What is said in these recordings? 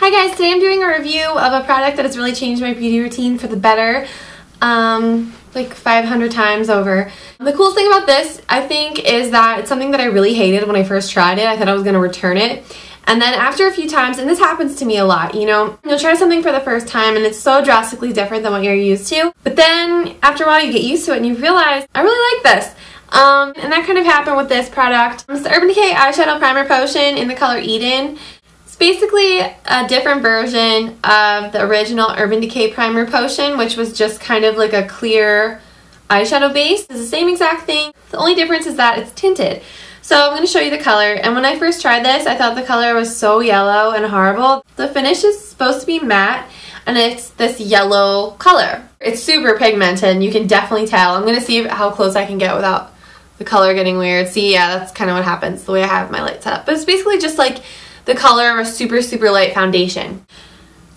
Hi guys, today I'm doing a review of a product that has really changed my beauty routine for the better, like 500 times over. The coolest thing about this, I think, is that it's something that I really hated when I first tried it. I thought I was going to return it. And then after a few times, and this happens to me a lot, you'll try something for the first time and it's so drastically different than what you're used to. But then after a while you get used to it and you realize, I really like this. And that kind of happened with this product. It's the Urban Decay Eyeshadow Primer Potion in the color Eden. It's basically a different version of the original Urban Decay Primer Potion, which was just kind of like a clear eyeshadow base. It's the same exact thing. The only difference is that it's tinted. So I'm going to show you the color, and when I first tried this, I thought the color was so yellow and horrible. The finish is supposed to be matte, and it's this yellow color. It's super pigmented, you can definitely tell. I'm going to see how close I can get without the color getting weird. See, yeah, that's kind of what happens the way I have my light set up. But it's basically just like the color of a super, super light foundation.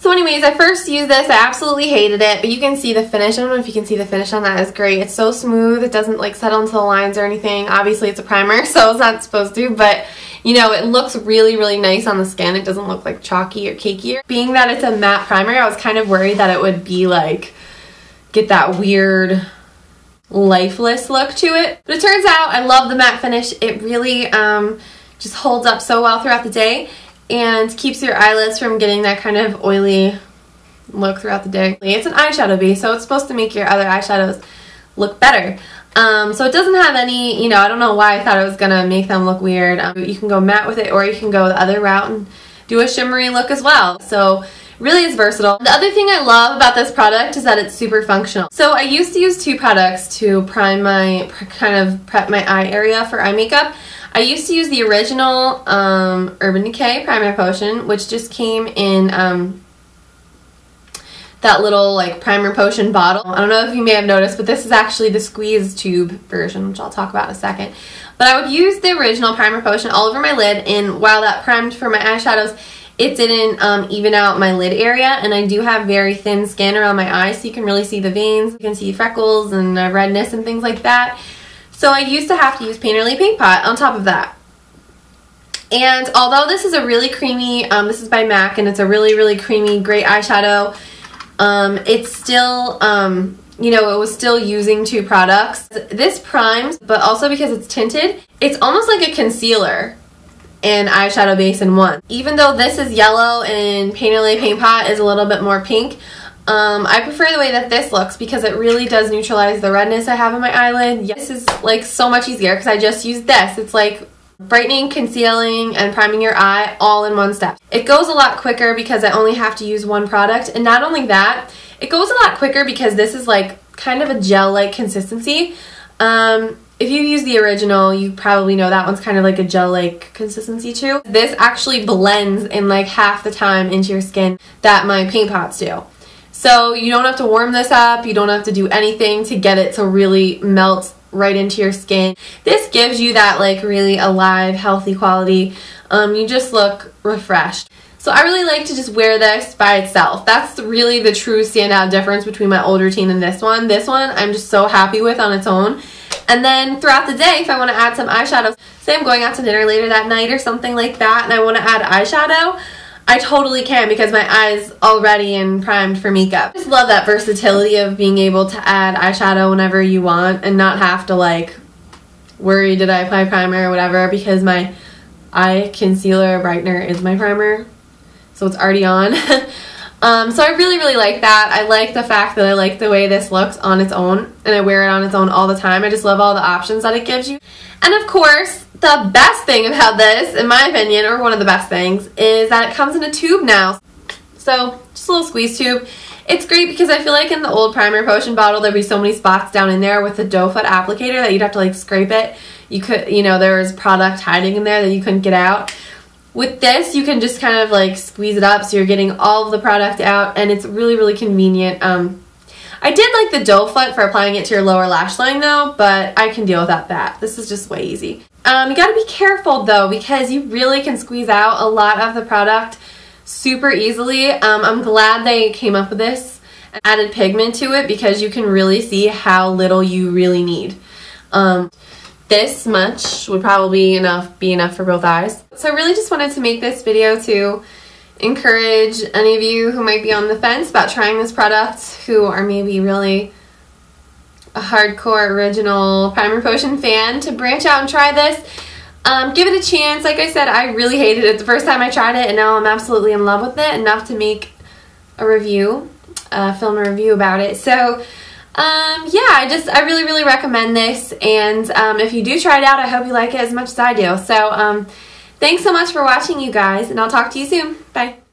So anyways, I first used this, I absolutely hated it, but you can see the finish. I don't know if you can see the finish on that. It's great. It's so smooth, it doesn't like settle into the lines or anything. Obviously it's a primer, so it's not supposed to, but it looks really, really nice on the skin. It doesn't look like chalky or cakey. Being that it's a matte primer, I was kind of worried that it would be like, get that weird lifeless look to it. But it turns out I love the matte finish. It really just holds up so well throughout the day and keeps your eyelids from getting that kind of oily look throughout the day. It's an eyeshadow base, so it's supposed to make your other eyeshadows look better. So it doesn't have any, I don't know why I thought it was going to make them look weird. You can go matte with it, or you can go the other route and do a shimmery look as well. So really is versatile. The other thing I love about this product is that it's super functional. So I used to use two products to prep my eye area for eye makeup. I used to use the original Urban Decay Primer Potion, which just came in that little like primer potion bottle. I don't know if you may have noticed, but this is actually the squeeze tube version, which I'll talk about in a second. But I would use the original primer potion all over my lid, and while that primed for my eyeshadows, it didn't even out my lid area, and I do have very thin skin around my eyes, so you can really see the veins. You can see freckles and redness and things like that. So I used to have to use Painterly Paint Pot on top of that. And although this is a really creamy, this is by MAC, and it's a really, really creamy, great eyeshadow, it's still, it was still using two products. This primes, but also because it's tinted, it's almost like a concealer and eyeshadow base in one. Even though this is yellow and Painterly Paint Pot is a little bit more pink, I prefer the way that this looks because it really does neutralize the redness I have in my eyelid. This is like so much easier because I just use this. It's like brightening, concealing, and priming your eye all in one step. It goes a lot quicker because I only have to use one product, and not only that, it goes a lot quicker because this is like kind of a gel-like consistency. If you use the original, you probably know that one's kind of like a gel-like consistency too. This actually blends in like half the time into your skin that my paint pots do. So you don't have to warm this up, you don't have to do anything to get it to really melt right into your skin. This gives you that like really alive, healthy quality. You just look refreshed. So I really like to just wear this by itself. That's really the true standout difference between my old routine and this one. This one I'm just so happy with on its own. And then throughout the day, if I want to add some eyeshadows, say I'm going out to dinner later that night or something like that, and I want to add eyeshadow, I totally can because my eye's already and primed for makeup. I just love that versatility of being able to add eyeshadow whenever you want and not have to like worry, did I apply primer or whatever, because my eye concealer brightener is my primer, so it's already on. So I really, really like that. I like the fact that I like the way this looks on its own, and I wear it on its own all the time. I just love all the options that it gives you. And of course, the best thing about this, in my opinion, or one of the best things, is that it comes in a tube now. So, just a little squeeze tube. It's great because I feel like in the old primer potion bottle, there'd be so many spots down in there with the doe foot applicator that you'd have to like scrape it. You could, there was product hiding in there that you couldn't get out. With this, you can just kind of like squeeze it up so you're getting all of the product out, and it's really, really convenient. I did like the doe foot for applying it to your lower lash line though, but I can deal without that. This is just way easy. You gotta be careful though, because you really can squeeze out a lot of the product super easily. I'm glad they came up with this and added pigment to it because you can really see how little you really need. This much would probably be enough for both eyes. So I really just wanted to make this video to encourage any of you who might be on the fence about trying this product, who are maybe really a hardcore original Primer Potion fan, to branch out and try this. Give it a chance. Like I said, I really hated it the first time I tried it, and now I'm absolutely in love with it enough to make a review, film a review about it. So yeah, I really recommend this, and if you do try it out, I hope you like it as much as I do. So thanks so much for watching, you guys, and I'll talk to you soon. Bye.